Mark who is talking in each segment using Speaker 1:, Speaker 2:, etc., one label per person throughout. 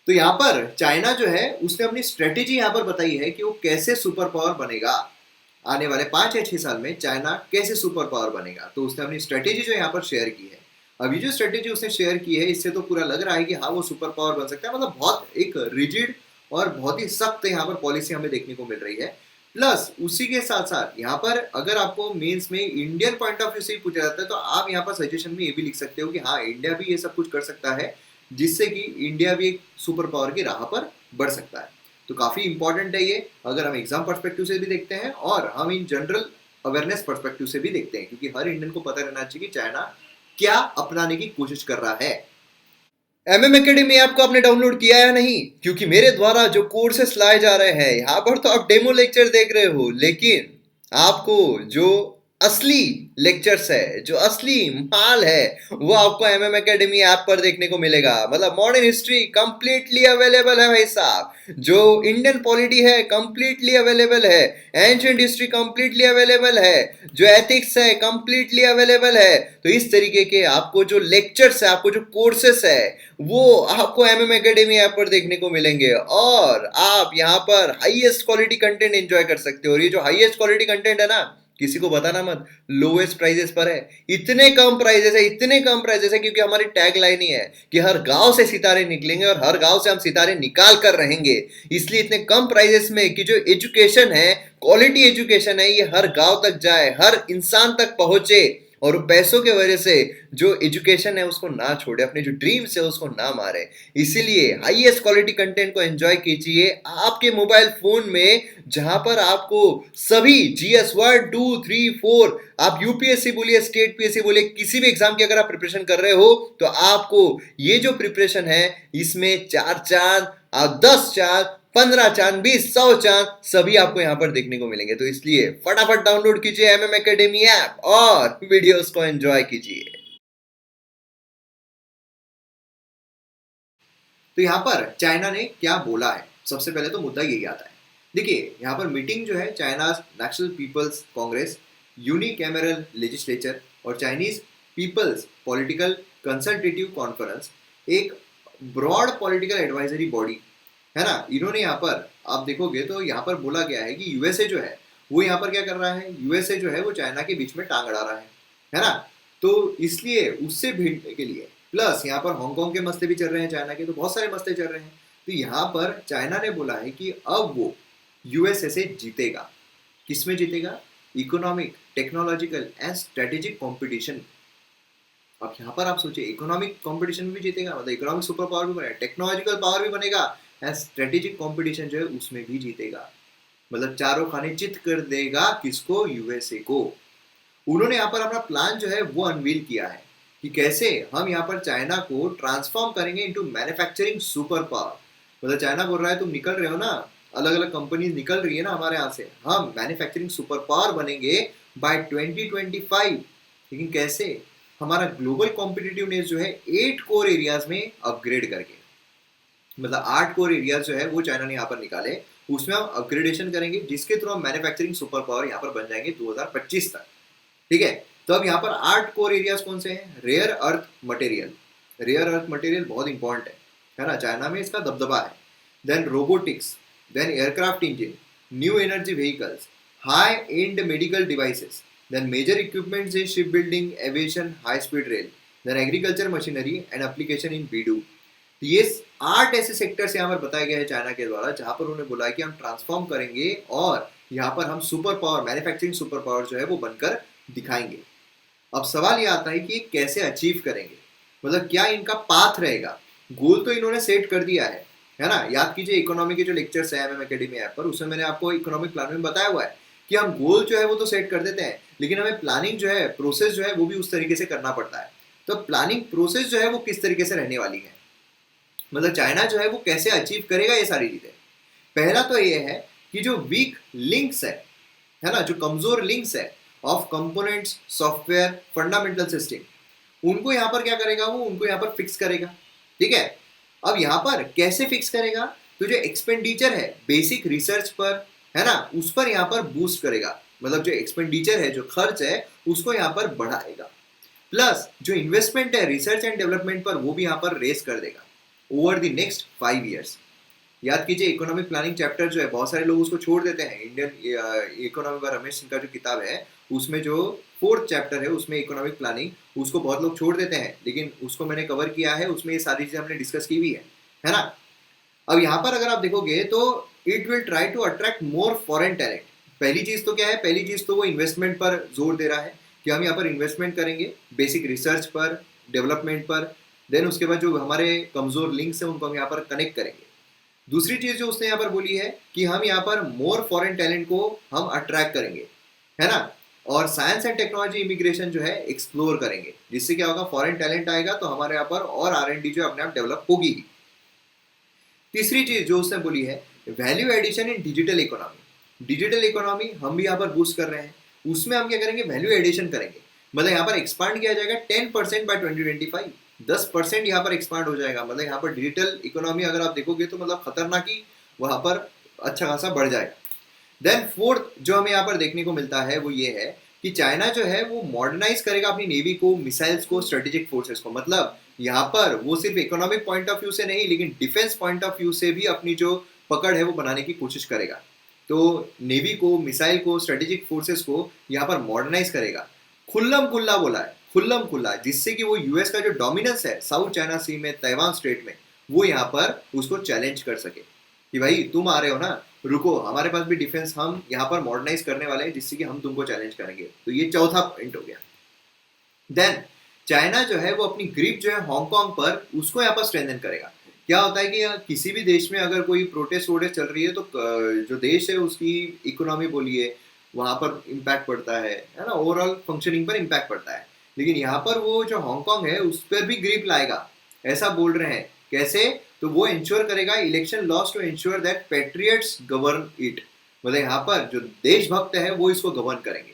Speaker 1: तो यहाँ पर चाइना जो है उसने अपनी स्ट्रेटेजी यहाँ पर बताई है कि वो कैसे सुपर पावर बनेगा। आने वाले 5 या 6 साल में चाइना कैसे सुपर पावर बनेगा, तो उसने अपनी स्ट्रेटेजी जो यहाँ पर शेयर की है। अभी जो स्ट्रेटेजी उसने शेयर की है इससे तो पूरा लग रहा है कि हाँ वो सुपर पावर बन सकता है। मतलब बहुत एक रिजिड और बहुत ही सख्त यहाँ पर पॉलिसी हमें देखने को मिल रही है। प्लस उसी के साथ साथ यहाँ पर अगर आपको मेंस में इंडियन पॉइंट ऑफ व्यू से ही पूछा जाता है तो आप यहाँ पर सजेशन में ये भी लिख सकते हो कि हाँ इंडिया भी ये सब कुछ कर सकता है, जिससे कि इंडिया भी एक सुपर पावर की राह पर बढ़ सकता है। तो काफ़ी इंपॉर्टेंट है ये, अगर हम एग्जाम पर्सपेक्टिव से भी देखते हैं और हम इन जनरल अवेयरनेस पर्सपेक्टिव से भी देखते हैं, क्योंकि हर इंडियन को पता रहना चाहिए कि चाइना क्या अपनाने की कोशिश कर रहा है। एमएम एकेडमी ऐप को आपने डाउनलोड किया है नहीं? क्योंकि मेरे द्वारा जो कोर्सेस लाए जा रहे हैं यहाँ पर तो आप डेमो लेक्चर देख रहे हो, लेकिन आपको जो असली लेक्चर्स है, जो असली माल है, वो आपको एमएम एकेडमी ऐप पर देखने को मिलेगा। मतलब मॉडर्न हिस्ट्री कंप्लीटली अवेलेबल है भाई साहब, जो इंडियन पॉलिटी है कंप्लीटली अवेलेबल है, एंशिएंट हिस्ट्री कंप्लीटली अवेलेबल है, जो एथिक्स है कंप्लीटली अवेलेबल है। तो इस तरीके के आपको जो लेक्चर्स है, आपको जो कोर्सेस है, वो आपको एमएम एकेडमी ऐप पर देखने को मिलेंगे और आप यहाँ पर हाईएस्ट क्वालिटी कंटेंट एंजॉय कर सकते हो। और ये जो हाईएस्ट क्वालिटी कंटेंट है ना, किसी को बताना मत, लोएस्ट प्राइजेस पर है। इतने कम प्राइजेस है, इतने कम प्राइजेस है, क्योंकि हमारी टैग लाइन ही है कि हर गांव से सितारे निकलेंगे और हर गांव से हम सितारे निकाल कर रहेंगे। इसलिए इतने कम प्राइजेस में कि जो एजुकेशन है, क्वालिटी एजुकेशन है, ये हर गांव तक जाए, हर इंसान तक पहुंचे और पैसों के वजह से जो एजुकेशन है उसको ना छोड़े, अपने जो ड्रीम्स है उसको ना मारे। इसीलिए हाईएस्ट क्वालिटी कंटेंट को एंजॉय कीजिए आपके मोबाइल फोन में, जहां पर आपको सभी जीएस 1 2 3 4, आप यूपीएससी बोलिए, स्टेट पीएससी बोलिए, किसी भी एग्जाम की अगर आप प्रिपरेशन कर रहे हो तो आपको ये जो प्रिपरेशन है इसमें 4 चांद, 10 चांद, 15 चांद, 20, 100 चांद सभी आपको यहाँ पर देखने को मिलेंगे। तो इसलिए फटाफट डाउनलोड कीजिए एमएम एकेडमी ऐप और वीडियोस को एंजॉय कीजिए। तो यहाँ पर चाइना ने क्या बोला है, सबसे पहले तो मुद्दा यही आता है। देखिए यहाँ पर मीटिंग जो है China national people's congress, unicameral legislature और Chinese people's political consultative conference, एक ब्रॉड पॉलिटिकल एडवाइजरी बॉडी है ना। इन्होंने यहाँ पर आप देखोगे तो यहाँ पर बोला गया है कि यूएसए जो है वो यहाँ पर क्या कर रहा है, यूएसए जो है वो चाइना के बीच में टांग अड़ा रहा है ना। तो इसलिए उससे भिड़ने के लिए, प्लस यहाँ पर हांगकांग के मसले भी चल रहे हैं चाइना के, तो बहुत सारे मसले चल रहे हैं। तो यहाँ पर चाइना ने बोला है कि अब वो यूएसए से जीतेगा। किसमें जीतेगा? Economic, technological and strategic competition. अब यहाँ पर आप सोचिए, इकोनॉमिक कंपटीशन में भी जीतेगा, मतलब इकोनॉमिक सुपर पावर भी बनेगा, टेक्नोलॉजिकल पावर भी बनेगा एंड स्ट्रेटेजिक कंपटीशन जो है उसमें भी जीतेगा। मतलब चारों खाने चित कर देगा किसको? यूएसए को। उन्होंने यहाँ पर अपना प्लान जो है वो अनवील किया है कि कैसे हम यहाँ पर चाइना को ट्रांसफॉर्म करेंगे इनटू मैन्युफैक्चरिंग सुपर पावर। मतलब चाइना बोल रहा है तुम निकल रहे हो ना, अलग अलग कंपनी निकल रही है ना हमारे यहाँ से, हम मैन्युफैक्चरिंग सुपर पावर बनेंगे बाय 2025। लेकिन कैसे? हमारा ग्लोबल कॉम्पिटिटिवनेस जो है 8 कोर एरियाज में अपग्रेड करके, मतलब 8 कोर एरियाज जो है वो चाइना ने यहाँ पर निकाले, उसमें हम अपग्रेडेशन करेंगे जिसके थ्रू हम मैन्युफैक्चरिंग सुपर पावर यहाँ पर बन जाएंगे 2025 तक। ठीक है, तो अब यहाँ पर 8 कोर एरियाज कौन से हैं? Rare earth material, rare earth material बहुत इंपॉर्टेंट है ना, चाइना में इसका दबदबा है। Then robotics, then aircraft engine, new energy vehicles, high end medical devices, then major equipments in ship building, aviation, high speed rail, then agriculture machinery and application in BeiDou. ये 8 ऐसे sectors यहाँ पर बताए गए हैं चाइना के द्वारा, जहां पर उन्होंने बोला है कि हम ट्रांसफॉर्म करेंगे और यहाँ पर हम super power, manufacturing super power जो है वो बनकर दिखाएंगे। अब सवाल ये आता है कि कैसे अचीव करेंगे, मतलब क्या इनका पाथ रहेगा। गोल तो इन्होंने सेट कर दिया है ना। याद कीजिए इकोनॉमी के जो लेक्चर्स है एमएम एकेडमी ऐप पर, उसमें मैंने आपको इकोनॉमिक प्लान में बताया हुआ है कि हम गोल जो है वो तो सेट कर देते हैं, लेकिन हमें प्लानिंग जो है, प्रोसेस जो है वो भी उस तरीके से करना पड़ता है। तो प्लानिंग प्रोसेस जो है वो किस तरीके से रहने वाली है, मतलब चाइना जो है वो कैसे अचीव करेगा ये सारी चीजें। पहला तो ये है कि जो वीक लिंक्स है ना, जो कमजोर लिंक्स है of components, software, fundamental system, उनको यहाँ पर क्या करेगा, वो उनको यहाँ पर फिक्स करेगा। ठीक है, अब यहाँ पर कैसे फिक्स करेगा? तो जो एक्सपेंडिचर है बेसिक रिसर्च पर है ना, उस पर यहाँ पर बूस्ट करेगा, मतलब जो एक्सपेंडिचर है, जो खर्च है, उसको यहाँ पर बढ़ाएगा। प्लस जो इन्वेस्टमेंट है रिसर्च एंड डेवलपमेंट पर, वो भी यहाँ पर रेस कर देगा। Over the next 5 years। याद कीजिए इकोनॉमिक प्लानिंग चैप्टर जो है बहुत सारे लोग उसको छोड़ देते हैं। इंडियन इकोनॉमी पर रमेश सिंह का जो किताब है उसमें जो 4th चैप्टर है उसमें इकोनॉमिक प्लानिंग उसको बहुत लोग छोड़ देते हैं, लेकिन उसको मैंने कवर किया है, उसमें ये सारी चीजें हमने डिस्कस की हुई है ना। अब यहाँ पर अगर आप देखोगे तो it will try to attract more foreign talent. पहली चीज तो क्या है, पहली चीज तो वो इन्वेस्टमेंट पर जोर दे रहा है कि हम यहाँ पर इन्वेस्टमेंट करेंगे बेसिक रिसर्च पर, डेवलपमेंट पर। देन उसके बाद जो हमारे कमजोर लिंक्स हैं उनको हम यहाँ पर कनेक्ट करेंगे। दूसरी चीज जो उसने यहाँ पर बोली है कि हम यहाँ पर मोर फॉरेन टैलेंट को हम अट्रैक्ट करेंगे, है ना। और साइंस एंड टेक्नोलॉजी इमिग्रेशन जो है एक्सप्लोर करेंगे, जिससे क्या होगा, फॉरेन टैलेंट आएगा तो हमारे यहाँ पर और R&D जो अपने आप डेवलप होगी। तीसरी चीज जो उसने बोली है value addition in digital economy. Digital economy हम भी यहाँ पर बूस्ट कर रहे हैं, उसमें हम क्या करेंगे, वैल्यू एडिशन करेंगे। मतलब यहाँ पर एक्सपांड किया जाएगा 10% बाय 2025, 10% यहाँ पर एक्सपांड हो जाएगा। मतलब यहाँ पर डिजिटल इकोनॉमी अगर आप देखोगे तो मतलब खतरनाक ही वहां पर अच्छा खासा बढ़ जाएगा। देन फोर्थ जो हमें यहाँ पर देखने को मिलता है वो ये है कि चाइना जो है वो मॉडर्नाइज करेगा अपनी नेवी को, मिसाइल्स को, स्ट्रेटेजिक फोर्सेस को। मतलब यहाँ पर वो सिर्फ इकोनॉमिक पॉइंट ऑफ व्यू से नहीं लेकिन डिफेंस पॉइंट ऑफ व्यू से भी अपनी जो पकड़ है वो बनाने की कोशिश करेगा। तो नेवी को, मिसाइल को, स्ट्रेटेजिक फोर्सेस को यहाँ पर मॉडर्नाइज करेगा। खुल्लम खुल्ला बोला है, खुल्लम खुल्ला, जिससे कि वो यूएस का जो डोमिनेंस है साउथ चाइना सी में, ताइवान स्ट्रेट में, वो यहाँ पर उसको चैलेंज कर सके कि भाई तुम आ रहे हो ना, रुको, हमारे पास भी डिफेंस हम यहाँ पर मॉडर्नाइज करने वाले हैं जिससे कि हम तुमको चैलेंज करेंगे। तो ये चौथा पॉइंट हो गया। देन चाइना जो है वो अपनी ग्रिप जो है हांगकांग पर उसको यहाँ पर स्ट्रेंथन करेगा। क्या होता है कि किसी भी देश में अगर कोई प्रोटेस्ट वोटेस्ट चल रही है तो जो देश है उसकी इकोनॉमी बोलिए वहां पर इम्पैक्ट पड़ता है ना, ओवरऑल फंक्शनिंग पर इम्पैक्ट पड़ता है। लेकिन यहाँ पर वो जो हांगकांग है उस पर भी ग्रिप लाएगा, ऐसा बोल रहे हैं। कैसे? तो वो इंश्योर करेगा election laws to ensure that patriots govern it. मतलब यहाँ पर जो देशभक्त है वो इसको गवर्न करेंगे,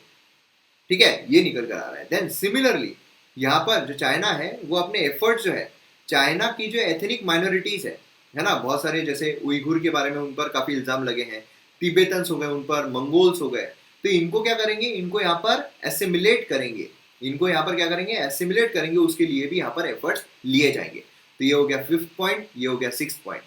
Speaker 1: ठीक है, ये निकल कर आ रहा है। देन सिमिलरली यहाँ पर जो चाइना है वो अपने एफर्ट जो है, चाइना की जो एथनिक माइनॉरिटीज है ना, बहुत सारे, जैसे उइघुर के बारे में उन पर काफी इल्जाम लगे हैं, तिब्बतन्स हो गए उन पर, मंगोल्स हो गए, तो इनको क्या करेंगे, इनको यहाँ पर एसिमिलेट करेंगे, इनको यहाँ पर क्या करेंगे, एसिमिलेट करेंगे। उसके लिए भी यहाँ पर एफर्ट्स लिए जाएंगे। तो ये हो गया 5th पॉइंट, ये हो गया 6th पॉइंट।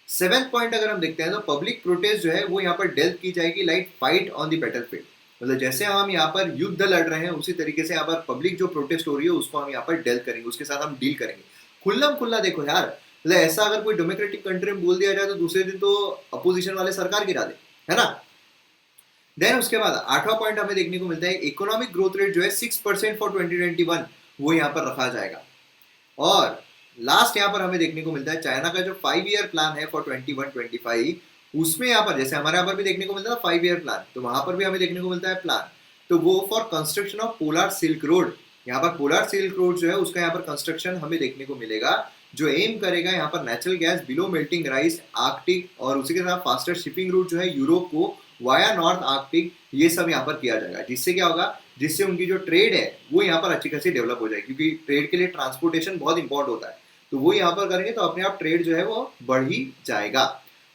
Speaker 1: 7th पॉइंट अगर हम देखते हैं तो पब्लिक प्रोटेस्ट जो है वो यहाँ पर डेल की जाएगी like fight on the battlefield. मतलब जैसे हम यहाँ पर युद्ध लड़ रहे हैं उसी तरीके से यहाँ पर पब्लिक जो प्रोटेस्ट हो रही है उसको हम यहाँ पर डेल करेंगे, उसके साथ हम डील करेंगे। खुल्लम खुल्ला देखो यार, मतलब ऐसा अगर कोई डेमोक्रेटिक कंट्री में बोल दिया जाए तो दूसरे दिन तो अपोजिशन वाले सरकार गिरा दे, है ना। देन उसके बाद 8वां पॉइंट हमें देखने को मिलता है इकोनॉमिक ग्रोथ रेट जो है 6% फॉर 2021 वो यहाँ पर रखा जाएगा। और लास्ट यहाँ पर हमें देखने को मिलता है चाइना का जो 5 ईयर प्लान है फॉर 21-25, उसमें यहाँ पर जैसे हमारे यहाँ पर भी देखने को मिलता है 5 ईयर प्लान, तो वहां पर भी हमें देखने को मिलता है प्लान। तो वो for construction of polar silk road, यहाँ पर पोलर सिल्क रोड जो है उसका यहाँ पर कंस्ट्रक्शन हमें देखने को मिलेगा, जो एम करेगा यहाँ पर natural gas below melting rice Arctic, और उसी के साथ फास्टर शिपिंग रूट जो है यूरोप को वाया नॉर्थ आर्कटिक, ये सब यहाँ पर किया जाएगा। जिससे क्या होगा, जिससे उनकी जो ट्रेड है वो यहाँ पर अच्छी खासी डेवलप हो जाएगी, क्योंकि ट्रेड के लिए ट्रांसपोर्टेशन बहुत इंपॉर्टेंट होता है। तो वो यहाँ पर करेंगे तो अपने आप ट्रेड जो है वो बढ़ ही जाएगा।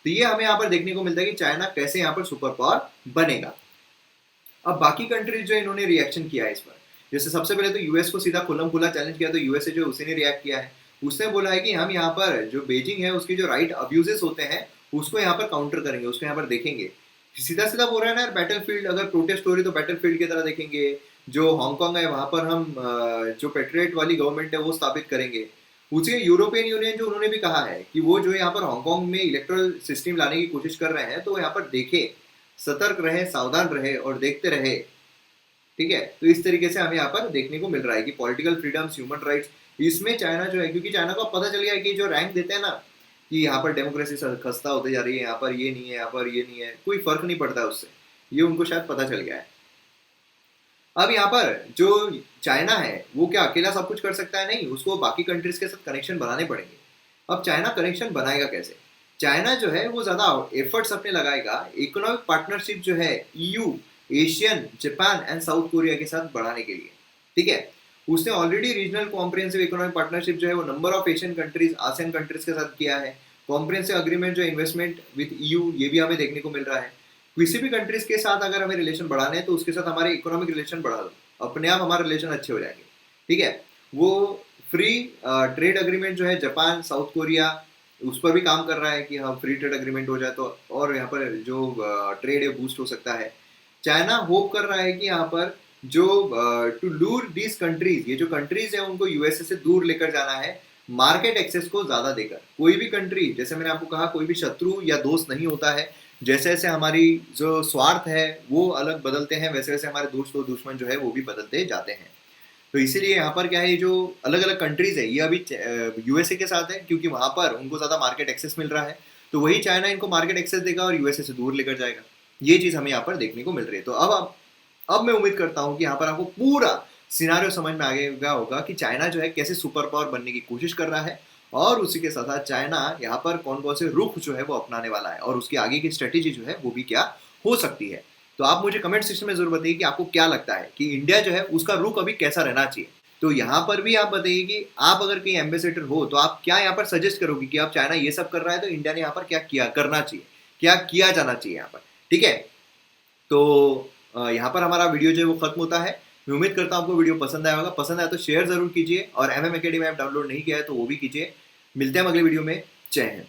Speaker 1: तो ये हमें यहाँ पर देखने को मिलता है कि चाइना कैसे यहाँ पर सुपर पावर बनेगा। अब बाकी कंट्रीज जो इन्होंने रिएक्शन किया है इस पर, जैसे सबसे पहले तो यूएस को सीधा खुल्लम खुला चैलेंज किया, तो यूएसए जो उसी ने रिएक्ट किया है, उसने बोला है कि हम यहाँ पर जो बीजिंग है उसके जो राइट अब्यूजेस होते हैं उसको यहाँ पर काउंटर करेंगे, उसको यहाँ पर देखेंगे। सीधा सीधा बोल रहा है ना यार, बैटलफील्ड अगर प्रोटेस्ट हो रही तो बैटलफील्ड की तरह देखेंगे। जो हांगकांग है वहां पर हम जो पेट्रियट वाली गवर्नमेंट है वो स्थापित करेंगे। उसी यूरोपियन यूनियन जो उन्होंने भी कहा है कि वो जो यहाँ पर हांगकांग में इलेक्ट्रल सिस्टम लाने की कोशिश कर रहे हैं, तो यहाँ पर देखे, सतर्क रहे, सावधान रहे और देखते रहे, ठीक है। तो इस तरीके से हमें यहाँ पर देखने को मिल रहा है कि पॉलिटिकल फ्रीडम्स, ह्यूमन राइट्स, इसमें चाइना जो है, क्योंकि चाइना को पता चल गया है कि जो रैंक देते हैं ना कि यहाँ पर डेमोक्रेसी खस्ता होते जा रही है, यहाँ पर ये नहीं है, यहाँ पर ये नहीं है, कोई फर्क नहीं पड़ता है उससे, ये उनको शायद पता चल गया है। अब यहाँ पर जो चाइना है वो क्या अकेला सब कुछ कर सकता है? नहीं, उसको बाकी कंट्रीज के साथ कनेक्शन बनाने पड़ेंगे। अब चाइना कनेक्शन बनाएगा कैसे? चाइना जो है वो ज्यादा एफर्ट्स अपने लगाएगा इकोनॉमिक पार्टनरशिप जो है EU, Asian, Japan and south Korea के साथ बढ़ाने के लिए, ठीक है। उसने already regional comprehensive economic partnership जो है वो number of Asian countries, ASEAN countries के साथ किया है। कॉम्प्रिहेंसिव अग्रीमेंट जो इन्वेस्टमेंट विद ईयू, ये भी हमें देखने को मिल रहा है। किसी भी कंट्रीज के साथ अगर हमें रिलेशन बढ़ाने हैं तो उसके साथ हमारे इकोनॉमिक रिलेशन बढ़ा दो, अपने आप हमारे रिलेशन अच्छे हो जाएंगे, ठीक है। वो फ्री ट्रेड अग्रीमेंट जो है जापान, साउथ कोरिया उस पर भी काम कर रहा है कि हाँ फ्री ट्रेड एग्रीमेंट हो जाए तो और यहाँ पर जो ट्रेड है बूस्ट हो सकता है। चाइना होप कर रहा है कि यहाँ पर जो टू लूर दीज कंट्रीज, ये जो कंट्रीज है उनको यूएसए से दूर लेकर जाना है मार्केट एक्सेस को ज्यादा देकर। कोई भी कंट्री, जैसे मैंने आपको कहा, कोई भी शत्रु या दोस्त नहीं होता है। जैसे जैसे हमारी जो स्वार्थ है वो अलग बदलते हैं, वैसे वैसे हमारे दोस्त और दुश्मन जो है वो भी बदलते जाते हैं। तो इसीलिए यहाँ पर क्या है, जो अलग अलग कंट्रीज है ये अभी यूएसए के साथ है क्योंकि वहां पर उनको ज्यादा मार्केट एक्सेस मिल रहा है। तो वही चाइना इनको मार्केट एक्सेस देगा और यूएसए से दूर लेकर जाएगा। ये चीज हमें यहाँ पर देखने को मिल रही है। तो अब मैं उम्मीद करता हूँ कि यहाँ पर आपको पूरा सिनारियो समझ में आ गया होगा कि चाइना जो है कैसे सुपर पावर बनने की कोशिश कर रहा है, और उसी के साथ साथ चाइना यहाँ पर कौन कौन से रुख जो है वो अपनाने वाला है, और उसकी आगे की स्ट्रेटेजी जो है वो भी क्या हो सकती है। तो आप मुझे कमेंट सेक्शन में जरूर बताइए कि आपको क्या लगता है कि इंडिया जो है उसका रुख अभी कैसा रहना चाहिए। तो यहाँ पर भी आप बताइए कि आप अगर कहीं एम्बेसडर हो तो आप क्या यहाँ पर सजेस्ट करोगे कि आप चाइना ये सब कर रहा है तो इंडिया ने यहाँ पर क्या किया करना चाहिए, क्या किया जाना चाहिए यहाँ पर। ठीक है, तो यहाँ पर हमारा वीडियो जो है वो खत्म होता है। मैं उम्मीद करता हूँ आपको वीडियो पसंद आया होगा। पसंद आया तो शेयर जरूर कीजिए, और MM Academy ऐप डाउनलोड नहीं किया है तो वो भी कीजिए। मिलते हैं अगले वीडियो में। जय हिंद।